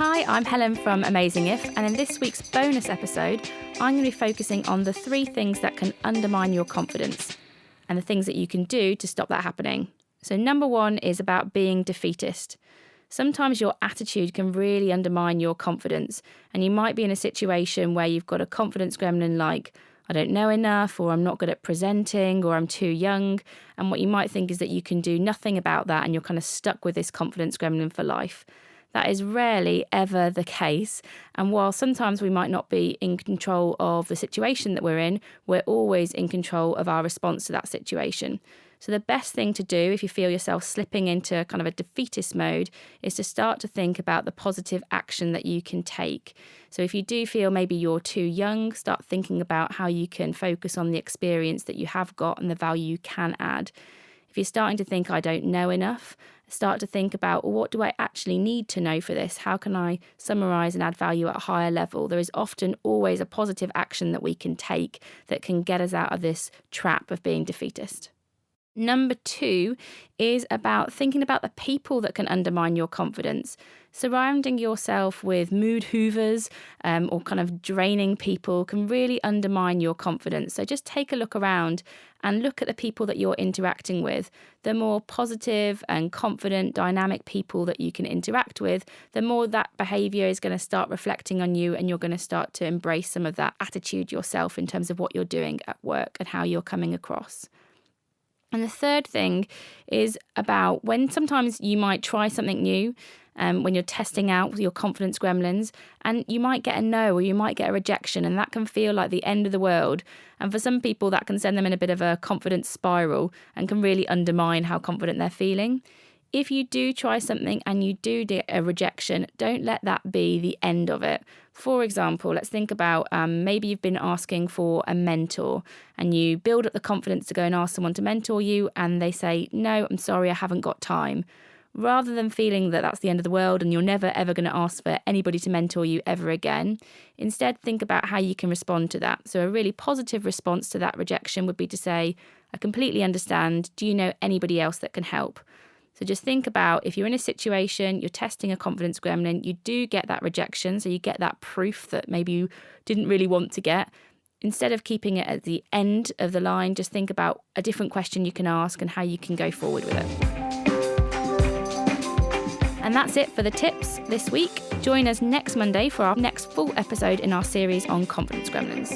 Hi, I'm Helen from Amazing If, and in this week's bonus episode, I'm going to be focusing on the 3 things that can undermine your confidence and the things that you can do to stop that happening. So number 1 is about being defeatist. Sometimes your attitude can really undermine your confidence, and you might be in a situation where you've got a confidence gremlin like, I don't know enough, or I'm not good at presenting, or I'm too young. And what you might think is that you can do nothing about that, and you're kind of stuck with this confidence gremlin for life. That is rarely ever the case. And while sometimes we might not be in control of the situation that we're in, we're always in control of our response to that situation. So the best thing to do if you feel yourself slipping into kind of a defeatist mode is to start to think about the positive action that you can take. So if you do feel maybe you're too young, start thinking about how you can focus on the experience that you have got and the value you can add. If you're starting to think, I don't know enough, start to think about, well, what do I actually need to know for this? How can I summarise and add value at a higher level? There is often always a positive action that we can take that can get us out of this trap of being defeatist. Number 2 is about thinking about the people that can undermine your confidence. Surrounding yourself with mood hoovers or kind of draining people can really undermine your confidence. So just take a look around and look at the people that you're interacting with. The more positive and confident, dynamic people that you can interact with, the more that behaviour is going to start reflecting on you, and you're going to start to embrace some of that attitude yourself in terms of what you're doing at work and how you're coming across. And the third thing is about when sometimes you might try something new when you're testing out your confidence gremlins, and you might get a no or you might get a rejection, and that can feel like the end of the world. And for some people, that can send them in a bit of a confidence spiral and can really undermine how confident they're feeling. If you do try something and you do get a rejection, don't let that be the end of it. For example, let's think about maybe you've been asking for a mentor and you build up the confidence to go and ask someone to mentor you, and they say, no, I'm sorry, I haven't got time. Rather than feeling that that's the end of the world and you're never ever going to ask for anybody to mentor you ever again, instead think about how you can respond to that. So a really positive response to that rejection would be to say, I completely understand. Do you know anybody else that can help? So just think about if you're in a situation, you're testing a confidence gremlin, you do get that rejection, so you get that proof that maybe you didn't really want to get. Instead of keeping it at the end of the line, just think about a different question you can ask and how you can go forward with it. And that's it for the tips this week. Join us next Monday for our next full episode in our series on confidence gremlins.